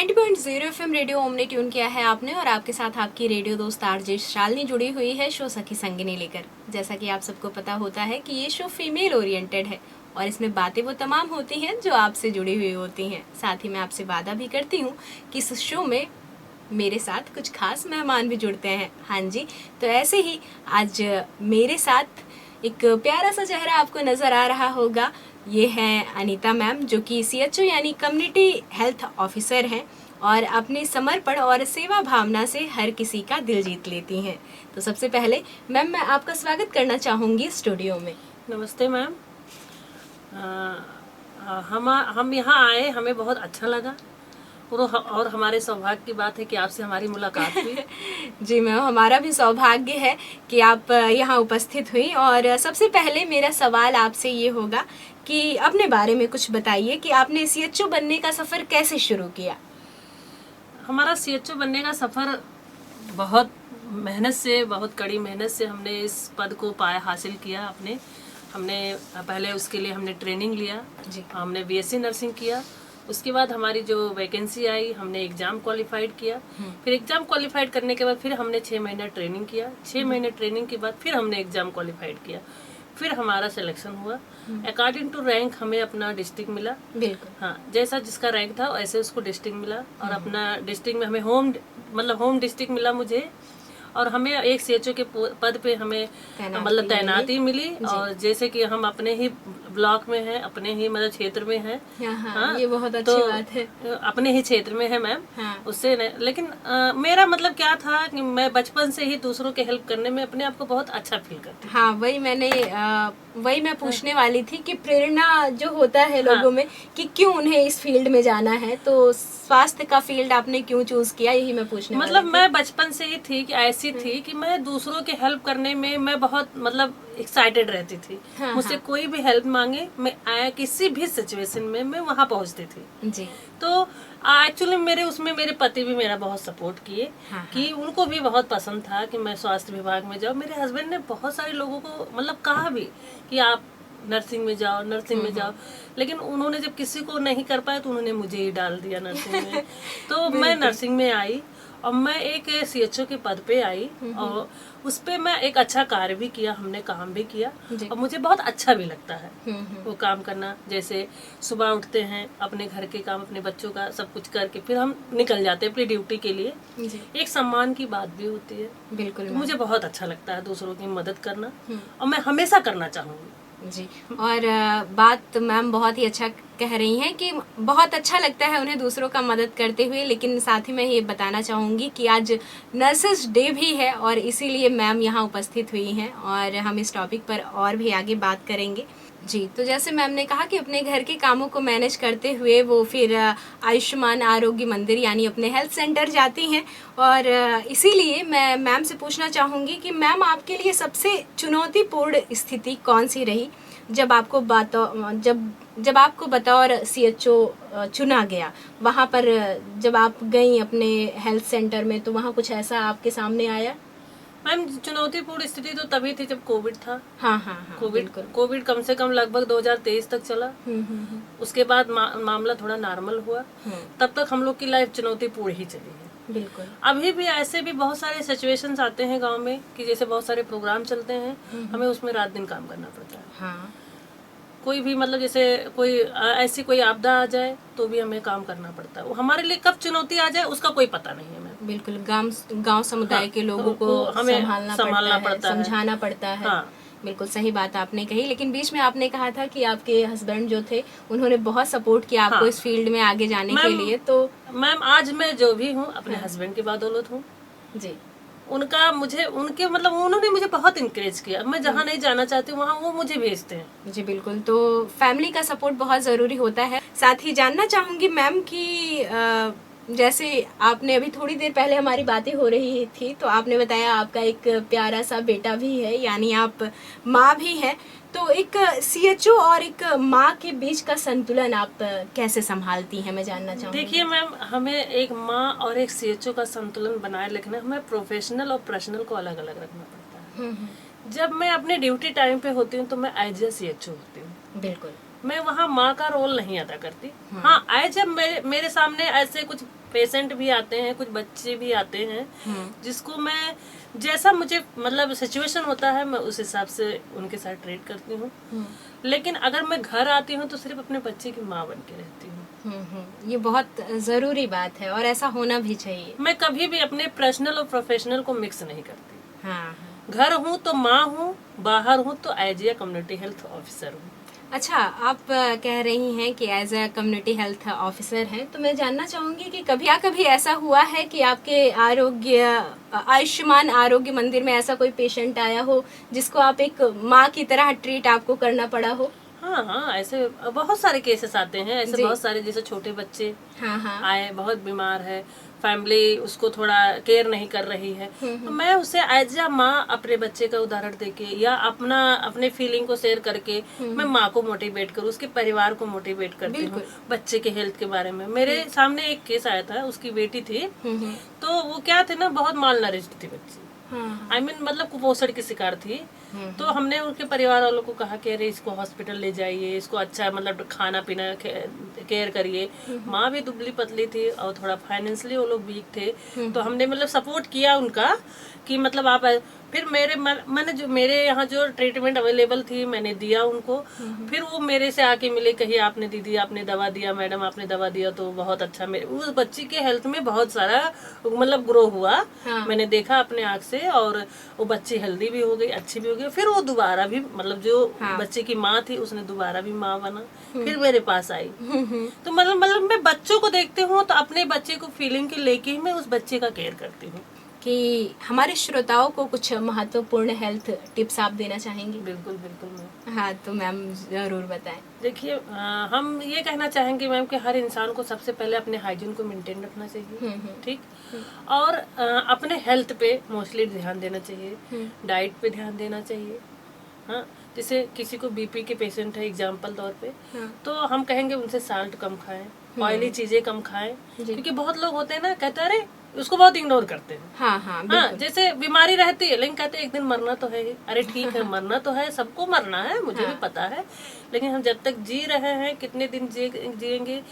90.0 FM radio ओमने tune किया है आपने और आपके साथ आपकी रेडियो दोस्त आरजे शालिनी जुड़ी हुई है शो सखी संगिनी लेकर। जैसा कि आप सबको पता होता है कि ये शो फीमेल ओरिएंटेड है और इसमें बातें वो तमाम होती हैं जो आपसे जुड़ी हुई होती हैं। साथ ही मैं आपसे वादा भी करती हूँ कि इस शो में मेरे साथ कुछ खास मेहमान भी जुड़ते हैं। हाँ जी, तो ऐसे ही आज मेरे साथ एक प्यारा सा चेहरा आपको नज़र आ रहा होगा। ये हैं अनीता मैम, जो कि CHO यानी कम्युनिटी हेल्थ ऑफिसर हैं और अपने समर्पण और सेवा भावना से हर किसी का दिल जीत लेती हैं। तो सबसे पहले मैम, मैं आपका स्वागत करना चाहूँगी स्टूडियो में। नमस्ते मैम। हम यहाँ आए, हमें बहुत अच्छा लगा और हमारे सौभाग्य की बात है कि आपसे हमारी मुलाकात हुई। जी मैम, हमारा भी सौभाग्य है कि आप यहाँ उपस्थित हुई। और सबसे पहले मेरा सवाल आपसे ये होगा कि अपने बारे में कुछ बताइए कि आपने CHO बनने का सफ़र कैसे शुरू किया। हमारा CHO बनने का सफ़र बहुत मेहनत से, बहुत कड़ी मेहनत से हमने इस पद को हासिल किया। हमने पहले उसके लिए हमने ट्रेनिंग लिया जी। हमने BSc नर्सिंग किया। उसके बाद हमारी जो वैकेंसी आई, हमने एग्ज़ाम क्वालिफाइड किया। फिर एग्ज़ाम क्वालिफाइड करने के बाद फिर हमने 6 महीने ट्रेनिंग किया। 6 महीने ट्रेनिंग के बाद फिर हमने एग्ज़ाम क्वालिफाइड किया। फिर हमारा सिलेक्शन हुआ। अकॉर्डिंग टू रैंक हमें अपना डिस्ट्रिक्ट मिला। बिल्कुल, हाँ, जैसा जिसका रैंक था वैसे उसको डिस्ट्रिक्ट मिला। और अपना डिस्ट्रिक्ट में हमें होम डिस्ट्रिक्ट मिला मुझे। और हमें एक CHO के पद पे हमें मतलब तैनाती मिली। और जैसे कि हम अपने ही ब्लॉक में हैं, अपने ही मतलब क्षेत्र में हैं। हाँ, ये बहुत अच्छी बात है। अपने ही क्षेत्र में है मैम। हाँ। उससे लेकिन मेरा मतलब क्या था कि मैं बचपन से ही दूसरों के हेल्प करने में अपने आप को बहुत अच्छा फील करती हूँ। हाँ, वही मैं पूछने वाली थी कि प्रेरणा जो होता है लोगों में कि क्यों उन्हें इस फील्ड में जाना है, तो स्वास्थ्य का फील्ड आपने क्यों चूज किया, यही मैं पूछने वाली थी। मैं बचपन से ही थी कि ऐसी थी कि मैं दूसरों के हेल्प करने में मैं बहुत मतलब एक्साइटेड रहती थी। हाँ, मुझसे कोई भी हेल्प मांगे, मैं किसी भी सिचुएशन में मैं वहाँ पहुँचती थी जी। तो एक्चुअली मेरे पति भी मेरा बहुत सपोर्ट किए। हाँ, कि उनको भी बहुत पसंद था कि मैं स्वास्थ्य विभाग में जाऊँ। मेरे हस्बैंड ने बहुत सारे लोगों को मतलब कहा भी कि आप नर्सिंग में जाओ, लेकिन उन्होंने जब किसी को नहीं कर पाया तो उन्होंने मुझे ही डाल दिया नर्सिंग में। तो मैं नर्सिंग में आई और मैं एक CHO के पद पे आई और उस पे मैं एक अच्छा कार्य भी किया, हमने काम भी किया और मुझे बहुत अच्छा भी लगता है वो काम करना। जैसे सुबह उठते हैं, अपने घर के काम, अपने बच्चों का सब कुछ करके फिर हम निकल जाते हैं अपनी ड्यूटी के लिए। एक सम्मान की बात भी होती है। बिल्कुल, तो मुझे बहुत अच्छा लगता है दूसरों की मदद करना और मैं हमेशा करना चाहूँगी जी। और बात मैम बहुत ही अच्छा कह रही हैं कि बहुत अच्छा लगता है उन्हें दूसरों का मदद करते हुए। लेकिन साथ ही मैं ये बताना चाहूँगी कि आज नर्सेस डे भी है और इसीलिए मैम यहाँ उपस्थित हुई हैं और हम इस टॉपिक पर और भी आगे बात करेंगे जी। तो जैसे मैम ने कहा कि अपने घर के कामों को मैनेज करते हुए वो फिर आयुष्मान आरोग्य मंदिर यानी अपने हेल्थ सेंटर जाती हैं। और इसीलिए मैं मैम से पूछना चाहूँगी कि मैम, आपके लिए सबसे चुनौतीपूर्ण स्थिति कौन सी रही जब आपको बतौर CHO चुना गया? वहाँ पर जब आप गई अपने हेल्थ सेंटर में तो वहाँ कुछ ऐसा आपके सामने आया? मैम, चुनौतीपूर्ण स्थिति तो तभी थी जब कोविड था। हाँ, कोविड कम से कम लगभग 2023 तक चला। उसके बाद मामला थोड़ा नॉर्मल हुआ। तब तक हम लोग की लाइफ चुनौतीपूर्ण ही चली है। बिल्कुल, अभी भी ऐसे भी बहुत सारे सिचुएशंस आते हैं गांव में कि जैसे बहुत सारे प्रोग्राम चलते हैं, हमें उसमें रात दिन काम करना पड़ता है। हाँ। कोई भी मतलब जैसे ऐसी कोई आपदा आ जाए तो भी हमें काम करना पड़ता है। वो हमारे लिए कब चुनौती आ जाए उसका कोई पता नहीं है। मैं बिल्कुल, गांव समुदाय के लोगों को हमें संभालना पड़ता है, समझाना पड़ता है। हाँ। बिल्कुल सही बात आपने कही। लेकिन बीच में आपने कहा था कि आपके हस्बैंड जो थे उन्होंने बहुत सपोर्ट किया आपको इस फील्ड में आगे जाने के लिए। तो मैम, आज मैं जो भी हूँ अपने हस्बैंड की बदौलत हूँ जी। उन्होंने मुझे बहुत इंकरेज किया। मैं जहाँ नहीं जाना चाहती वहाँ वो मुझे भेजते हैं जी। बिल्कुल, तो फैमिली का सपोर्ट बहुत ज़रूरी होता है। साथ ही जानना चाहूँगी मैम कि जैसे आपने अभी थोड़ी देर पहले हमारी बातें हो रही थी तो आपने बताया आपका एक प्यारा सा बेटा भी है, यानी आप माँ भी हैं। तो एक CHO और एक माँ के बीच का संतुलन आप कैसे संभालती हैं, मैं जानना चाहूँगी। देखिए मैम, हमें एक माँ और एक CHO का संतुलन बनाए रखना, हमें प्रोफेशनल और पर्सनल को अलग अलग रखना पड़ता है। जब मैं अपने ड्यूटी टाइम पे होती हूँ तो मैं एज ए CHO होती हूँ। बिल्कुल, मैं वहाँ माँ का रोल नहीं अदा करती। हाँ, एज ए मेरे सामने ऐसे कुछ पेशेंट भी आते हैं, कुछ बच्चे भी आते हैं, जिसको मैं जैसा मुझे मतलब सिचुएशन होता है मैं उस हिसाब से उनके साथ ट्रीट करती हूँ। लेकिन अगर मैं घर आती हूँ तो सिर्फ अपने बच्चे की माँ बन के रहती हूँ। ये बहुत जरूरी बात है और ऐसा होना भी चाहिए। मैं कभी भी अपने पर्सनल और प्रोफेशनल को मिक्स नहीं करती। हाँ। घर हूँ तो माँ हूँ, बाहर हूँ तो as a community health officer हूँ। अच्छा, आप कह रही हैं कि as a community health officer हैं, तो मैं जानना चाहूंगी कि कभी ऐसा हुआ है कि आपके आयुष्मान आरोग्य मंदिर में ऐसा कोई पेशेंट आया हो जिसको आप एक माँ की तरह ट्रीट आपको करना पड़ा हो? हाँ, ऐसे बहुत सारे केसेस आते हैं, ऐसे बहुत सारे, जैसे छोटे बच्चे आए, बहुत बीमार है, फैमिली उसको थोड़ा केयर नहीं कर रही है, तो मैं उसे एज अ माँ अपने बच्चे का उदाहरण देके या अपने फीलिंग को शेयर करके मैं माँ को मोटिवेट करूँ, उसके परिवार को मोटिवेट करती हूँ बच्चे के हेल्थ के बारे में। मेरे सामने एक केस आया था, उसकी बेटी थी, तो वो क्या थे ना, बहुत माल नरिश्ड थी बच्ची, मतलब कुपोषण की शिकार थी। तो हमने उनके परिवार वालों को कहा कि अरे इसको हॉस्पिटल ले जाइए, इसको अच्छा मतलब खाना पीना केयर करिए। माँ भी दुबली पतली थी और थोड़ा फाइनेंशियली वो लोग वीक थे, तो हमने मतलब सपोर्ट किया उनका कि मतलब आप फिर मैंने जो मेरे यहाँ जो ट्रीटमेंट अवेलेबल थी मैंने दिया उनको। फिर वो मेरे से आके मिले, कही आपने दीदी आपने दवा दिया, मैडम आपने दवा दिया, तो बहुत अच्छा मेरे उस बच्ची के हेल्थ में बहुत सारा मतलब ग्रो हुआ। मैंने देखा अपने आँख से, और वो बच्ची हेल्दी भी हो गई, अच्छी भी हो गई। फिर वो दोबारा भी मतलब जो बच्चे की माँ थी उसने दोबारा भी माँ बना, फिर मेरे पास आई। तो मतलब मैं बच्चों को देखती हूँ तो अपने बच्चे को फीलिंग के लेके ही मैं उस बच्चे का केयर करती हूँ। कि हमारे श्रोताओं को कुछ महत्वपूर्ण हेल्थ टिप्स आप देना चाहेंगी? बिल्कुल मैम। हाँ, तो मैम जरूर बताएं। देखिए, हम ये कहना चाहेंगे मैम कि हर इंसान को सबसे पहले अपने हाइजीन को मेंटेन रखना चाहिए, ठीक, और अपने हेल्थ पे मोस्टली ध्यान देना चाहिए, डाइट पे ध्यान देना चाहिए। हाँ, जैसे किसी को बीपी के पेशेंट है एग्जाम्पल तौर पे, तो हम कहेंगे उनसे साल्ट कम खाएं, ऑयली चीजें कम खाएं, क्योंकि बहुत लोग होते हैं ना, कहते हैं अरे उसको बहुत इग्नोर करते हैं। हाँ, जैसे बीमारी रहती है लेकिन कहते हैं एक दिन मरना तो है ही। अरे ठीक है, मरना तो है, सबको मरना है, मुझे भी पता है, लेकिन हम जब तक जी रहे हैं कितने दिन जिएंगे,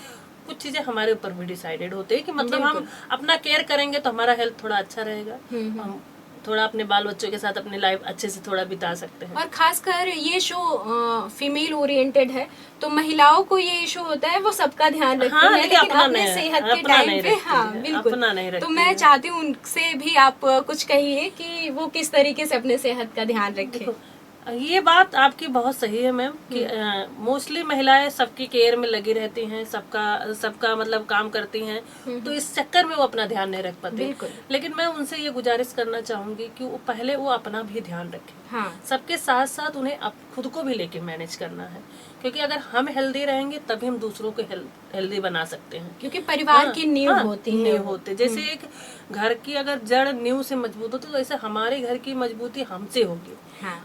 कुछ चीजें हमारे ऊपर भी डिसाइडेड होते हैं कि मतलब हम अपना केयर करेंगे तो हमारा हेल्थ थोड़ा अच्छा रहेगा, हम थोड़ा अपने बाल बच्चों के साथ अपनी लाइफ अच्छे से थोड़ा बिता सकते हैं। और खासकर ये शो फीमेल ओरिएंटेड है, तो महिलाओं को ये इशू होता है वो सबका ध्यान रखती हैं, लेकिन अपने सेहत के टाइम पे बिल्कुल। तो मैं चाहती हूँ उनसे भी आप कुछ कहिए कि वो किस तरीके से अपने सेहत का ध्यान रखें। ये बात आपकी बहुत सही है मैम कि मोस्टली महिलाएं सबकी केयर में लगी रहती हैं, सबका मतलब काम करती हैं, तो इस चक्कर में वो अपना ध्यान नहीं रख पाती। लेकिन मैं उनसे ये गुजारिश करना चाहूंगी कि वो पहले वो अपना भी ध्यान रखें। सबके साथ साथ उन्हें खुद को भी लेके मैनेज करना है, क्योंकि अगर हम हेल्दी रहेंगे तभी हम दूसरों को हेल्दी बना सकते हैं, क्योंकि परिवार की नींव होती है। नींव होते जैसे एक घर की अगर जड़ नींव से मजबूत होती तो ऐसे हमारे घर की मजबूती हमसे होगी।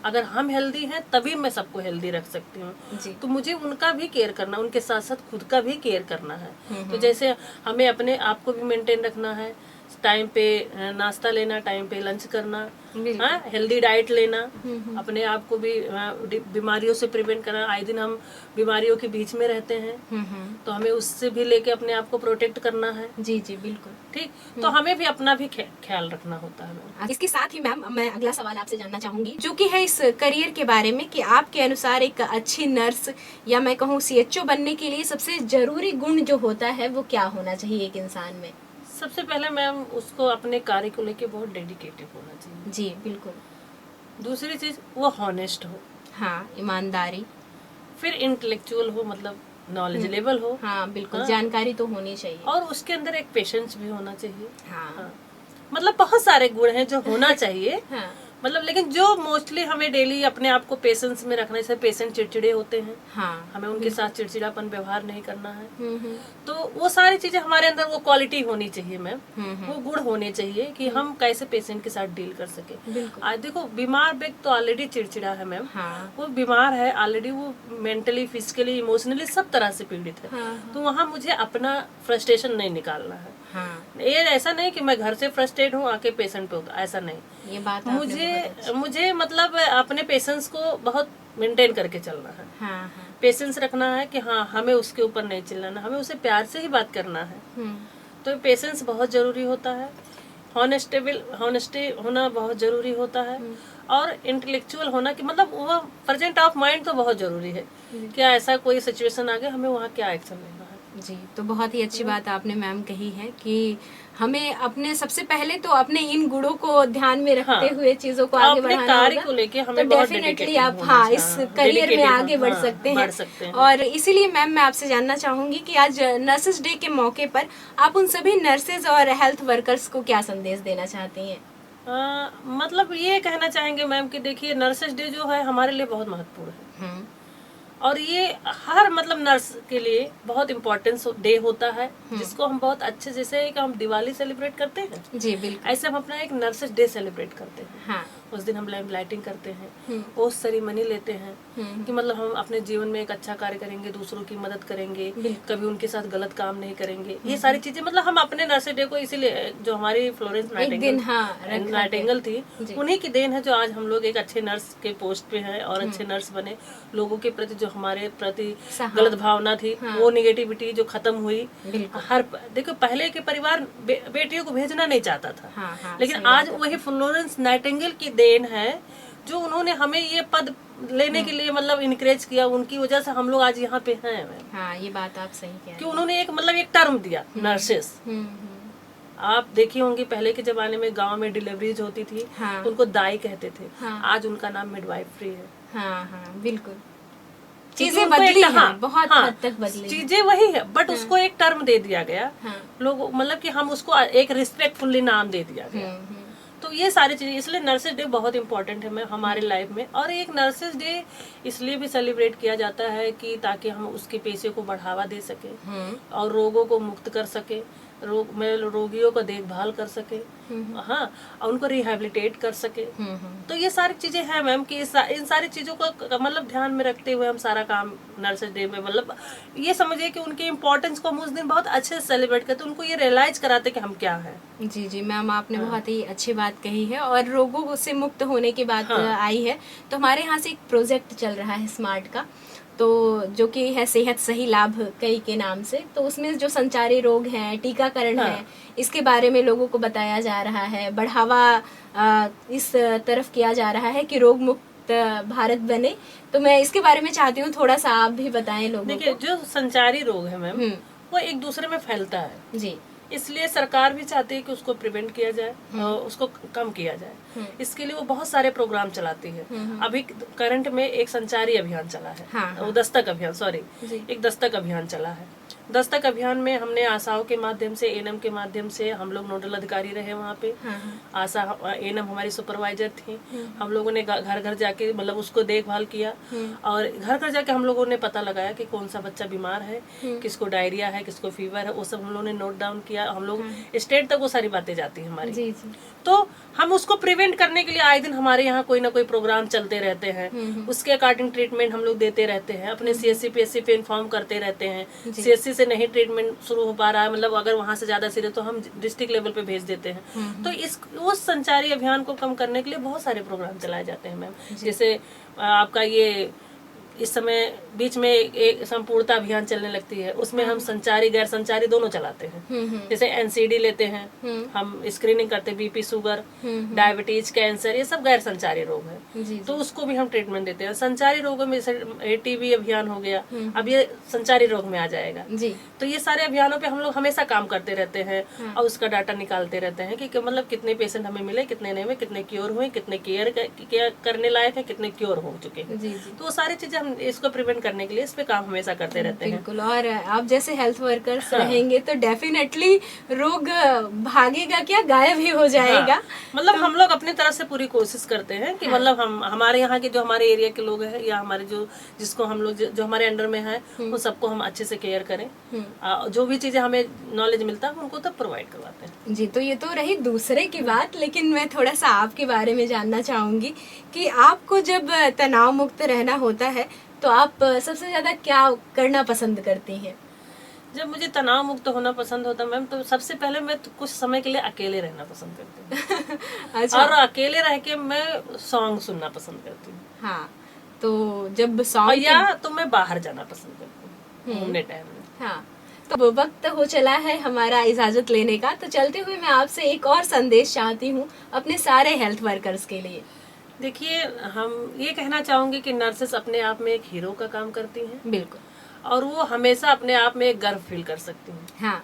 अगर हम हेल्दी हैं तभी मैं सबको हेल्दी रख सकती हूँ। तो मुझे उनका भी केयर करना, उनके साथ साथ खुद का भी केयर करना है। तो जैसे हमें अपने आप को भी मेंटेन रखना है, टाइम पे नाश्ता लेना, टाइम पे लंच करना, हेल्दी डाइट लेना, अपने आप को भी बीमारियों से प्रिवेंट करना। आए दिन हम बीमारियों के बीच में रहते हैं, तो हमें उससे भी लेके अपने आप को प्रोटेक्ट करना है। जी बिल्कुल, ठीक। तो हमें भी अपना भी ख्याल रखना होता है। इसके साथ ही मैम मैं अगला सवाल आपसे जानना चाहूंगी, जो कि है इस करियर के बारे में, कि आपके अनुसार एक अच्छी नर्स या मैं कहूँ CHO बनने के लिए सबसे जरूरी गुण जो होता है वो क्या होना चाहिए एक इंसान में? सबसे पहले मैम उसको अपने कार्य को लेके बहुत डेडिकेटेड होना चाहिए। जी बिल्कुल। दूसरी चीज वो हॉनेस्ट हो, हाँ, ईमानदारी। फिर इंटेलेक्चुअल हो, मतलब नॉलेजेबल हो। हाँ बिल्कुल, जानकारी तो होनी चाहिए, और उसके अंदर एक पेशेंस भी होना चाहिए। मतलब बहुत सारे गुण हैं जो होना चाहिए। मतलब लेकिन जो मोस्टली हमें डेली अपने आप को पेशेंस में रखना है, जैसे पेशेंट चिड़चिड़े होते हैं, हमें उनके साथ चिड़चिड़ापन व्यवहार नहीं करना है। तो वो सारी चीजें हमारे अंदर वो क्वालिटी होनी चाहिए मैम, वो गुण होने चाहिए कि हम कैसे पेशेंट के साथ डील कर सके। आज देखो बीमार व्यक्ति तो ऑलरेडी चिड़चिड़ा है मैम, वो बीमार है ऑलरेडी, वो मेंटली, फिजिकली, इमोशनली सब तरह से पीड़ित है। तो वहाँ मुझे अपना फ्रस्ट्रेशन नहीं निकालना है। ये ऐसा नहीं कि मैं घर से फ्रस्ट्रेट हूँ आके पेशेंट पे होता, ऐसा नहीं। ये बात मुझे मतलब अपने पेशेंस को बहुत मेंटेन करके चलना है। पेशेंस रखना है कि हाँ हमें उसके ऊपर नहीं चिल्लाना, हमें उसे प्यार से ही बात करना है। तो पेशेंस बहुत जरूरी होता है, हॉनेस्टी होना बहुत जरूरी होता है, और इंटेलेक्चुअल होना कि मतलब वो प्रेजेंट ऑफ माइंड तो बहुत जरूरी है। क्या ऐसा कोई सिचुएशन आ गया, हमें वहाँ क्या एक्शन लेना है। जी, तो बहुत ही अच्छी बात आपने मैम कही है कि हमें अपने सबसे पहले तो अपने इन गुणों को ध्यान में रखते हुए चीजों को आगे अपने बढ़ाना कार्य होगा, को लेके तो हमें बहुत डेफिनेटली dedicated आप होना इस चाहिए, करियर में dedicated आगे बढ़ सकते बढ़ हैं। सकते हैं। और इसीलिए मैम मैं आपसे जानना चाहूंगी कि आज नर्सेस डे के मौके पर आप उन सभी नर्सेज और हेल्थ वर्कर्स को क्या संदेश देना चाहती हैं? मतलब ये कहना चाहेंगे मैम कि देखिए, नर्सेस डे जो है हमारे लिए बहुत महत्वपूर्ण है, और ये हर मतलब नर्स के लिए बहुत इम्पोर्टेंस डे होता है, जिसको हम बहुत अच्छे, जैसे कि हम दिवाली सेलिब्रेट करते हैं जी बिल्कुल, ऐसे हम अपना एक नर्सेस डे सेलिब्रेट करते हैं। हाँ, उस दिन हम लैम्प लाइटिंग करते हैं, ओथ सेरेमनी लेते हैं कि मतलब हम अपने जीवन में एक अच्छा कार्य करेंगे, दूसरों की मदद करेंगे, कभी उनके साथ गलत काम नहीं करेंगे। ये सारी चीजें मतलब हम अपने नर्सेस डे को, इसीलिए जो हमारी फ्लोरेंस नाइटिंगेल थी, उन्हीं की देन है जो आज हम लोग एक अच्छे नर्स के पोस्ट पे हैं और अच्छे नर्स बने। लोगों के प्रति जो हमारे प्रति गलत भावना थी, वो निगेटिविटी जो खत्म हुई। हर देखो, पहले के परिवार बेटियों को भेजना नहीं चाहता था, लेकिन आज वही फ्लोरेंस नाइटिंगेल की देन है जो उन्होंने हमें ये पद लेने के लिए मतलब इनकरेज किया। उनकी वजह से हम लोग आज यहाँ पे हैं। हाँ, ये बात आप सही कह रहे हैं कि उन्होंने एक मतलब एक टर्म दिया नर्सेस। आप देखिए होंगे पहले के जमाने में गांव में डिलीवरीज होती थी, उनको दाई कहते थे, आज उनका नाम मिडवाइफरी है। हाँ हाँ बिल्कुल, चीजें बदली हैं, बहुत हद तक बदली, चीजें वही है, बट उसको एक टर्म दे दिया गया। लोग मतलब कि हम उसको एक रिस्पेक्टफुली नाम दे दिया गया। तो ये सारी चीजें, इसलिए नर्सेस डे बहुत इंपॉर्टेंट है हमारे लाइफ में। और एक नर्सेस डे इसलिए भी सेलिब्रेट किया जाता है कि ताकि हम उसके पेशे को बढ़ावा दे सके और रोगों को मुक्त कर सके, रोगियों को देखभाल कर सके, हाँ, और उनको रिहेबिलिटेट कर सके। तो ये सारी चीजें हैं मैम कि इन सारी चीजों को मतलब ध्यान में रखते हुए हम सारा काम नर्सेस डे में मतलब ये समझिए कि उनके इम्पोर्टेंस को हम उस दिन बहुत अच्छे से सेलिब्रेट करते, उनको ये रियलाइज कराते कि हम क्या है। जी जी मैम, आपने बहुत ही अच्छी बात कही है। और रोगों से मुक्त होने की बात आई है, तो हमारे यहाँ से एक प्रोजेक्ट चल रहा है स्मार्ट का, तो जो कि है सेहत सही लाभ कई के नाम से। तो उसमें जो संचारी रोग हैं, टीकाकरण है, इसके बारे में लोगों को बताया जा रहा है, बढ़ावा इस तरफ किया जा रहा है कि रोग मुक्त भारत बने। तो मैं इसके बारे में चाहती हूँ थोड़ा सा आप भी बताएं लोगों को। देखिए, जो संचारी रोग है मैम, वो एक दूसरे में फैलता है जी, इसलिए सरकार भी चाहती है कि उसको प्रिवेंट किया जाए और उसको कम किया जाए। इसके लिए वो बहुत सारे प्रोग्राम चलाती है। अभी करंट में एक संचारी अभियान चला है, वो दस्तक अभियान, सॉरी, एक दस्तक अभियान चला है। दस्तक अभियान में हमने आशाओं के माध्यम से, एएनएम के माध्यम से, हम लोग नोडल अधिकारी रहे वहाँ पे। आशा एएनएम हमारी सुपरवाइजर थी। हम लोगों ने घर घर जाके मतलब उसको देखभाल किया, और घर घर जाके हम लोगों ने पता लगाया कि कौन सा बच्चा बीमार है, किसको डायरिया है, किसको फीवर है, वो सब हम लोगों ने नोट डाउन किया। हम लोग स्टेट तक वो सारी बातें जाती है हमारी। जी जी। तो हम उसको प्रिवेंट करने के लिए आए दिन हमारे यहाँ कोई ना कोई प्रोग्राम चलते रहते हैं, उसके अकॉर्डिंग ट्रीटमेंट हम लोग देते रहते हैं, अपने सीएससी पीएससी पे इन्फॉर्म करते रहते हैं। सीएससी से नहीं ट्रीटमेंट शुरू हो पा रहा है, मतलब अगर वहाँ से ज्यादा सीरियस तो हम डिस्ट्रिक्ट लेवल पे भेज देते हैं। तो उस संचारी अभियान को कम करने के लिए बहुत सारे प्रोग्राम चलाए जाते हैं मैम। जैसे आपका ये इस समय बीच में एक संपूर्णता अभियान चलने लगती है, उसमें हम संचारी गैर संचारी दोनों चलाते हैं। जैसे एनसीडी लेते हैं, हम स्क्रीनिंग करते हैं, बीपी, शुगर, डायबिटीज, कैंसर, ये सब गैर संचारी रोग है, तो उसको भी हम ट्रीटमेंट देते हैं। संचारी रोगों में जैसे टीबी अभियान हो गया, अब ये संचारी रोग में आ जाएगा। तो ये सारे अभियानों पे हम लोग हमेशा काम करते रहते हैं और उसका डाटा निकालते रहते हैं कि मतलब कितने पेशेंट हमें मिले, कितने नहीं हुए, कितने क्योर हुए, कितने केयर करने लायक है, कितने क्योर हो चुके हैं। तो वो सारी चीजें हम इसको प्रिवेंट करने के लिए इस पे काम हमेशा करते रहते हैं। बिल्कुल, और आप जैसे हेल्थ वर्कर्स रहेंगे तो डेफिनेटली रोग भागेगा क्या, गायब ही हो जाएगा। मतलब हम लोग अपनी तरफ से पूरी कोशिश करते हैं कि मतलब हम हमारे यहाँ के जो हमारे एरिया के लोग हैं या हमारे जिसको हम लोग जो हमारे अंडर में है, उन सबको हम अच्छे से केयर करें। जो भी चीजें हमें नॉलेज मिलता है उनको तब प्रोवाइड करवाते हैं। जी, तो ये तो रही दूसरे की बात, लेकिन मैं थोड़ा सा आपके बारे में जानना चाहूंगी कि आपको जब तनाव मुक्त रहना होता है तो आप सबसे ज्यादा क्या करना पसंद करती हैं? जब मुझे तनाव मुक्त होना पसंद होता मैम, तो सबसे पहले मैं तो कुछ समय के लिए अकेले रहना पसंद करती हूँ। अच्छा। और अकेले रह के मैं सॉन्ग सुनना पसंद करती हूँ। हाँ, तो जब सॉन्ग या तो मैं बाहर जाना पसंद करती हूँ घूमने टाइम में। हाँ, अब वक्त हो चला है हमारा इजाजत लेने का, तो चलते हुए मैं आपसे एक और संदेश चाहती हूँ अपने सारे हेल्थ वर्कर्स के लिए। देखिए, हम ये कहना चाहूंगी कि नर्सेस अपने आप में एक हीरो का काम करती हैं। बिल्कुल। और वो हमेशा अपने आप में एक गर्व फील कर सकती हैं। हाँ,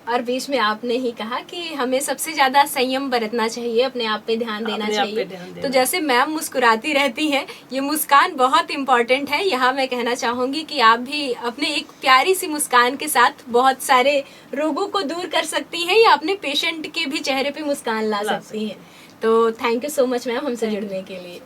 और बीच में आपने ही कहा कि हमें सबसे ज्यादा संयम बरतना चाहिए, अपने आप पे ध्यान देना चाहिए। तो जैसे मैम मुस्कुराती रहती हैं, ये मुस्कान बहुत इम्पोर्टेंट है। यहाँ मैं कहना चाहूंगी कि आप भी अपने एक प्यारी सी मुस्कान के साथ बहुत सारे रोगों को दूर कर सकती हैं, या अपने पेशेंट के भी चेहरे पे मुस्कान ला सकती हैं। तो thank you so much ma'am हमसे जुड़ने के लिए।